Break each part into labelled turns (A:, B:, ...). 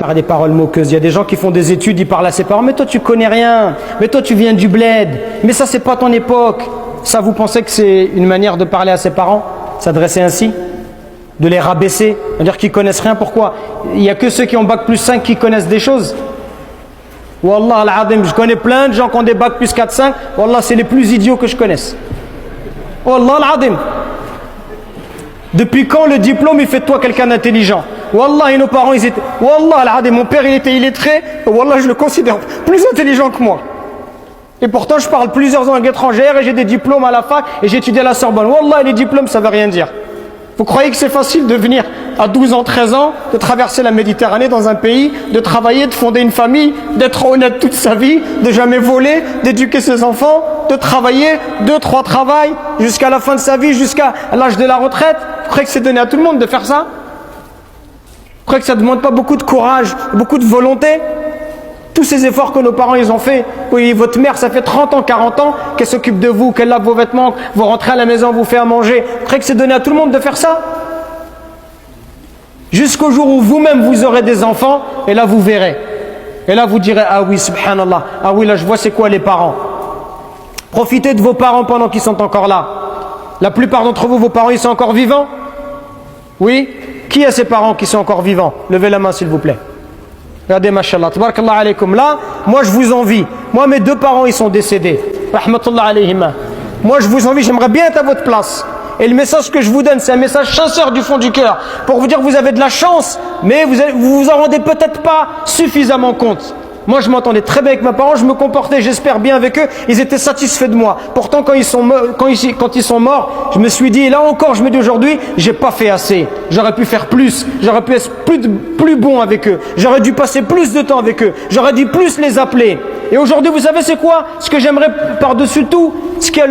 A: par des paroles moqueuses. Il y a des gens qui font des études, ils parlent à ses parents. Mais toi, tu connais rien. Mais toi, tu viens du bled. Mais ça, c'est pas ton époque. Ça, vous pensez que c'est une manière de parler à ses parents? S'adresser ainsi? De les rabaisser? C'est-à-dire qu'ils connaissent rien. Pourquoi? Il n'y a que ceux qui ont bac plus 5 qui connaissent des choses. Wallah al-Azim, je connais plein de gens qui ont des bac plus 4, 5. Wallah, c'est les plus idiots que je connaisse. Wallah al-Azim. Depuis quand le diplôme, il fait de toi quelqu'un d'intelligent? Wallah, et nos parents, ils étaient... Wallah al-Azim, mon père, il était illettré. Wallah, je le considère plus intelligent que moi. Et pourtant, je parle plusieurs langues étrangères et j'ai des diplômes à la fac et j'ai étudié à la Sorbonne. Wallah, les diplômes, ça ne veut rien dire. Vous croyez que c'est facile de venir à 12 ans, 13 ans, de traverser la Méditerranée dans un pays, de travailler, de fonder une famille, d'être honnête toute sa vie, de jamais voler, d'éduquer ses enfants, de travailler 2, 3 travails jusqu'à la fin de sa vie, jusqu'à l'âge de la retraite? Vous croyez que c'est donné à tout le monde de faire ça? Vous croyez que ça ne demande pas beaucoup de courage, beaucoup de volonté? Tous ces efforts que nos parents ils ont fait. Oui, votre mère, ça fait 30 ans, 40 ans qu'elle s'occupe de vous, qu'elle lave vos vêtements, vous rentrez à la maison, vous fait à manger. Vous croyez que c'est donné à tout le monde de faire ça? Jusqu'au jour où vous-même vous aurez des enfants, et là vous verrez. Et là vous direz, ah oui, subhanallah, ah oui, là je vois c'est quoi les parents. Profitez de vos parents pendant qu'ils sont encore là. La plupart d'entre vous, vos parents, ils sont encore vivants? Oui? Qui a ses parents qui sont encore vivants? Levez la main s'il vous plaît. Regardez, mashallah, tabarakallah alaykum. Là, moi je vous envie. Moi, mes 2 parents, ils sont décédés. Rahmatullah alayhima. Moi, je vous envie, j'aimerais bien être à votre place. Et le message que je vous donne, c'est un message sincère du fond du cœur. Pour vous dire que vous avez de la chance, mais vous vous en rendez peut-être pas suffisamment compte. Moi, je m'entendais très bien avec mes parents, je me comportais, j'espère, bien avec eux. Ils étaient satisfaits de moi. Pourtant, quand ils sont morts, je me suis dit, et là encore, je me dis aujourd'hui, j'ai pas fait assez. J'aurais pu faire plus. J'aurais pu être plus bon avec eux. J'aurais dû passer plus de temps avec eux. J'aurais dû plus les appeler. Et aujourd'hui, vous savez, c'est quoi? Ce que j'aimerais par-dessus tout, ce qui a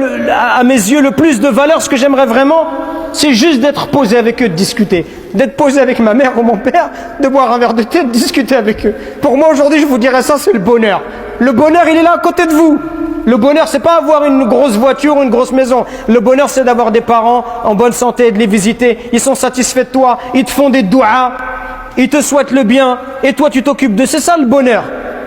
A: à mes yeux le plus de valeur, ce que j'aimerais vraiment, c'est juste d'être posé avec eux, de discuter. D'être posé avec ma mère ou mon père, de boire un verre de thé, de discuter avec eux. Pour moi, aujourd'hui, je vous dirais ça, c'est le bonheur. Le bonheur, il est là à côté de vous. Le bonheur, c'est pas avoir une grosse voiture ou une grosse maison. Le bonheur, c'est d'avoir des parents en bonne santé, de les visiter. Ils sont satisfaits de toi. Ils te font des douas. Ils te souhaitent le bien. Et toi, tu t'occupes d'eux. C'est ça, le bonheur.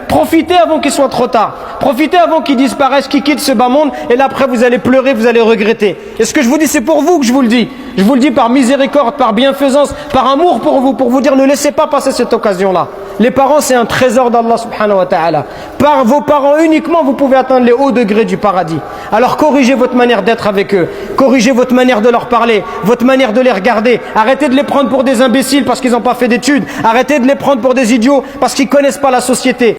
A: Profitez avant qu'il soit trop tard. Profitez avant qu'ils disparaissent, qu'ils quittent ce bas monde. Et là, après, vous allez pleurer, vous allez regretter. Et ce que je vous dis, c'est pour vous que je vous le dis. Je vous le dis par miséricorde, par bienfaisance, par amour pour vous dire, ne laissez pas passer cette occasion-là. Les parents, c'est un trésor d'Allah subhanahu wa ta'ala. Par vos parents uniquement, vous pouvez atteindre les hauts degrés du paradis. Alors corrigez votre manière d'être avec eux. Corrigez votre manière de leur parler, votre manière de les regarder. Arrêtez de les prendre pour des imbéciles parce qu'ils n'ont pas fait d'études. Arrêtez de les prendre pour des idiots parce qu'ils ne connaissent pas la société.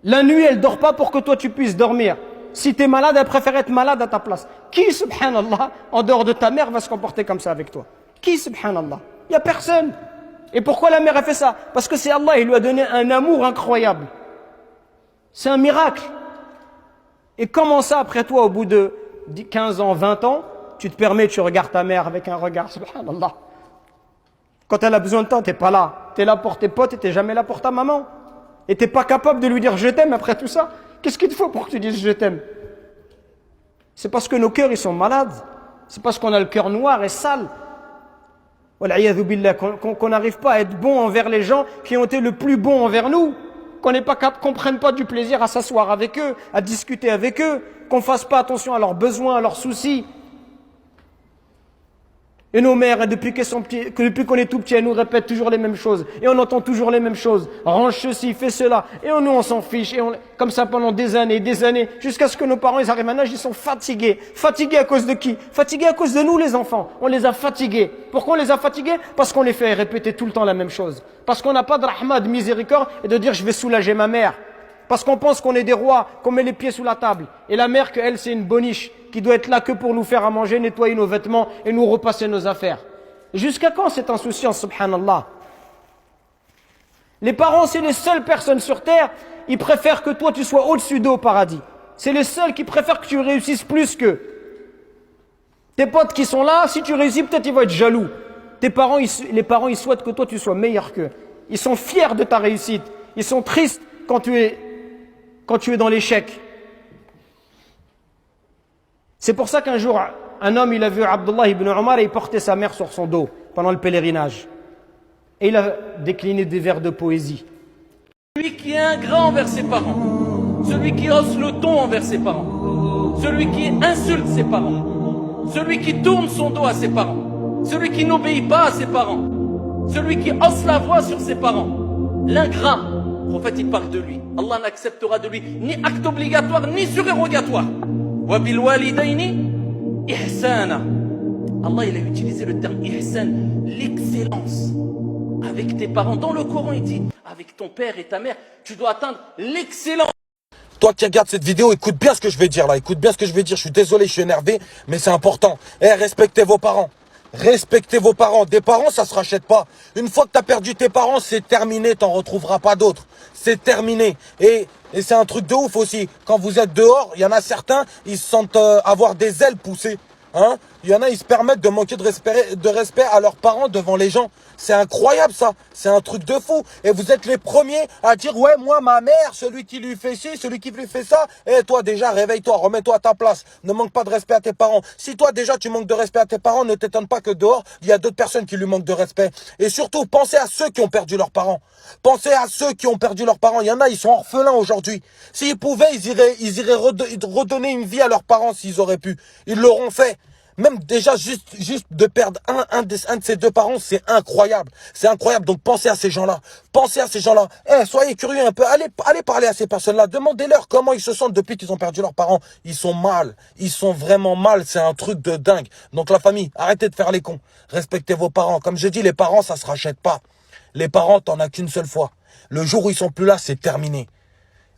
A: La nuit, elle ne dort pas pour que toi tu puisses dormir. Si tu es malade, elle préfère être malade à ta place. Qui, subhanallah, en dehors de ta mère, va se comporter comme ça avec toi? Qui, subhanallah? Il n'y a personne. Et pourquoi la mère a fait ça? Parce que c'est Allah, il lui a donné un amour incroyable. C'est un miracle. Et comment ça, après toi, au bout de 15 ans, 20 ans, tu te permets, tu regardes ta mère avec un regard, subhanallah. Quand elle a besoin de toi, tu n'es pas là. Tu es là pour tes potes et tu n'es jamais là pour ta maman. Et tu n'es pas capable de lui dire je t'aime après tout ça. Qu'est-ce qu'il te faut pour que tu dises je t'aime? C'est parce que nos cœurs ils sont malades. C'est parce qu'on a le cœur noir et sale. Qu'on n'arrive pas à être bon envers les gens qui ont été le plus bons envers nous. Qu'on n'est pas qu'on prenne pas du plaisir à s'asseoir avec eux, à discuter avec eux, qu'on fasse pas attention à leurs besoins, à leurs soucis. Et nos mères, depuis qu'on est tout petit, elles nous répètent toujours les mêmes choses. Et on entend toujours les mêmes choses. Range ceci, fais cela. Et nous, on s'en fiche. Et comme ça pendant des années, jusqu'à ce que nos parents, ils arrivent à un âge, ils sont fatigués. Fatigués à cause de qui? Fatigués à cause de nous, les enfants. On les a fatigués. Pourquoi on les a fatigués? Parce qu'on les fait répéter tout le temps la même chose. Parce qu'on n'a pas de rahma, de miséricorde, et de dire je vais soulager ma mère. Parce qu'on pense qu'on est des rois, qu'on met les pieds sous la table. Et la mère, qu'elle, c'est une boniche qui doit être là que pour nous faire à manger, nettoyer nos vêtements et nous repasser nos affaires. Jusqu'à quand cette insouciance, subhanallah? Les parents, c'est les seules personnes sur terre, ils préfèrent que toi, tu sois au-dessus d'eux au paradis. C'est les seuls qui préfèrent que tu réussisses plus qu'eux. Tes potes qui sont là, si tu réussis, peut-être ils vont être jaloux. Les parents, ils souhaitent que toi, tu sois meilleur qu'eux. Ils sont fiers de ta réussite. Ils sont tristes quand tu es dans l'échec. C'est pour ça qu'un jour, un homme, il a vu Abdullah ibn Omar et il portait sa mère sur son dos pendant le pèlerinage. Et il a décliné des vers de poésie.
B: Celui qui est ingrat envers ses parents, celui qui hausse le ton envers ses parents, celui qui insulte ses parents, celui qui tourne son dos à ses parents, celui qui n'obéit pas à ses parents, celui qui hausse la voix sur ses parents, l'ingrat, le prophète il parle de lui. Allah n'acceptera de lui ni acte obligatoire ni surérogatoire. Wa bil walidayni ihsana. Allah il a utilisé le terme ihsan, l'excellence. Avec tes parents, dans le Coran il dit, avec ton père et ta mère, tu dois atteindre l'excellence.
C: Toi qui regardes cette vidéo, écoute bien ce que je vais dire là, écoute bien ce que je vais dire, je suis désolé, je suis énervé, mais c'est important. Respectez vos parents. Respectez vos parents. Des parents, ça se rachète pas. Une fois que tu as perdu tes parents, c'est terminé, t'en retrouveras pas d'autres. C'est terminé. Et c'est un truc de ouf aussi. Quand vous êtes dehors, il y en a certains, ils se sentent avoir des ailes poussées. Hein? Il y en a, ils se permettent de manquer de respect à leurs parents devant les gens. C'est incroyable ça, c'est un truc de fou. Et vous êtes les premiers à dire ouais moi ma mère, celui qui lui fait ci, celui qui lui fait ça. Et toi déjà réveille-toi, remets-toi à ta place. Ne manque pas de respect à tes parents. Si toi déjà tu manques de respect à tes parents, ne t'étonne pas que dehors il y a d'autres personnes qui lui manquent de respect. Et surtout pensez à ceux qui ont perdu leurs parents. Pensez à ceux qui ont perdu leurs parents. Il y en a, ils sont orphelins aujourd'hui. S'ils pouvaient, ils iraient redonner une vie à leurs parents s'ils auraient pu. Ils l'auront fait. Même déjà, juste de perdre un de ses deux parents, c'est incroyable. C'est incroyable. Donc, pensez à ces gens-là. Pensez à ces gens-là. Soyez curieux un peu. Allez parler à ces personnes-là. Demandez-leur comment ils se sentent depuis qu'ils ont perdu leurs parents. Ils sont mal. Ils sont vraiment mal. C'est un truc de dingue. Donc, la famille, arrêtez de faire les cons. Respectez vos parents. Comme je dis, les parents, ça se rachète pas. Les parents, t'en as qu'une seule fois. Le jour où ils sont plus là, c'est terminé.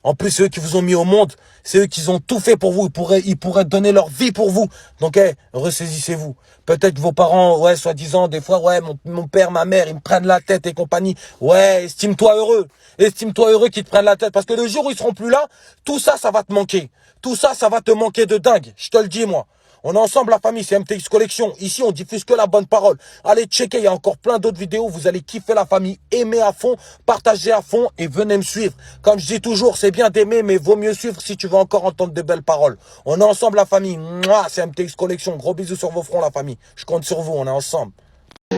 C: En plus, c'est eux qui vous ont mis au monde. C'est eux qui ont tout fait pour vous. Ils pourraient donner leur vie pour vous. Donc, ressaisissez-vous. Peut-être que vos parents, soi-disant, des fois, mon père, ma mère, ils me prennent la tête et compagnie. Ouais, estime-toi heureux. Estime-toi heureux qu'ils te prennent la tête. Parce que le jour où ils seront plus là, tout ça, ça va te manquer. Tout ça, ça va te manquer de dingue. Je te le dis, moi. On est ensemble, la famille, c'est MTX Collection. Ici, on diffuse que la bonne parole. Allez checker, il y a encore plein d'autres vidéos. Vous allez kiffer la famille, aimer à fond, partager à fond et venez me suivre. Comme je dis toujours, c'est bien d'aimer, mais vaut mieux suivre si tu veux encore entendre de belles paroles. On est ensemble, la famille. Mouah, c'est MTX Collection. Gros bisous sur vos fronts, la famille. Je compte sur vous, on est ensemble.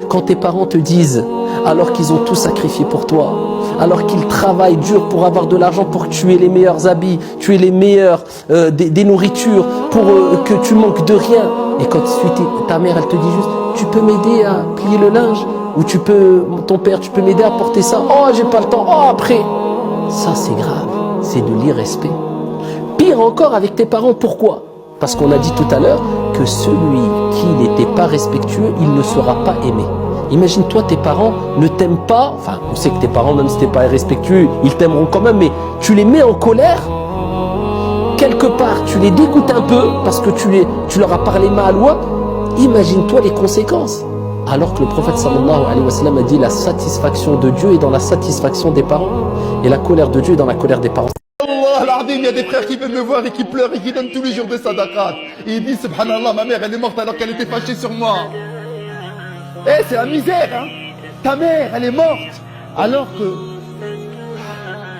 D: Quand tes parents te disent, alors qu'ils ont tout sacrifié pour toi, alors qu'ils travaillent dur pour avoir de l'argent, pour que tu aies les meilleurs habits, tu aies les meilleurs des nourritures, pour que tu manques de rien. Et quand ta mère, elle te dit juste, tu peux m'aider à plier le linge, ou ton père, tu peux m'aider à porter ça. Oh, j'ai pas le temps. Oh, après. Ça, c'est grave. C'est de l'irrespect. Pire encore avec tes parents. Pourquoi ? Parce qu'on a dit tout à l'heure que celui qui n'était pas respectueux, il ne sera pas aimé. Imagine-toi, tes parents ne t'aiment pas. Enfin, on sait que tes parents, même si t'es pas irrespectueux, ils t'aimeront quand même, mais tu les mets en colère. Quelque part, tu les dégoûtes un peu parce que tu leur as parlé mal ou autre. Imagine-toi les conséquences. Alors que le prophète sallallahu alayhi wa sallam a dit la satisfaction de Dieu est dans la satisfaction des parents. Et la colère de Dieu est dans la colère des parents.
E: Il y a des frères qui viennent me voir et qui pleurent et qui donnent tous les jours des sadaqat. Et ils disent, subhanallah, ma mère, elle est morte alors qu'elle était fâchée sur moi. C'est la misère, hein. Ta mère, elle est morte. Alors que,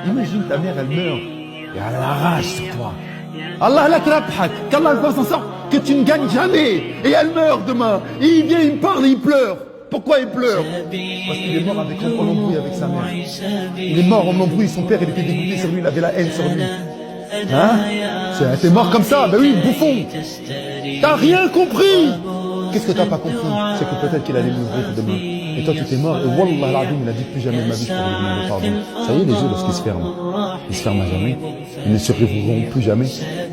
E: imagine ta mère, elle meurt. Et elle a la rage sur toi. Allah la trabhak, qu'Allah fasse en sorte que tu ne gagnes jamais. Et elle meurt demain. Et il vient, il me parle et il pleure. Pourquoi il pleure? Parce qu'il est mort en embrouille avec sa mère. Il est mort en embrouille, son père il était dégoûté sur lui, il avait la haine sur lui. Hein? T'es mort comme ça, ben oui, bouffon. T'as rien compris. Qu'est-ce que t'as pas compris? C'est que peut-être qu'il allait mourir demain. Et toi tu t'es mort, et wallah l'azim, il a dit plus jamais de ma vie je pourrais lui demander pardon. Ça y est, les yeux lorsqu'ils se ferment, ils se ferment à jamais. Ils ne se réouvriront plus jamais.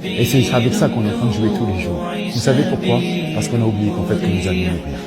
E: Et c'est avec ça qu'on est en train de jouer tous les jours. Vous savez pourquoi? Parce qu'on a oublié qu'en fait que nous allions mourir.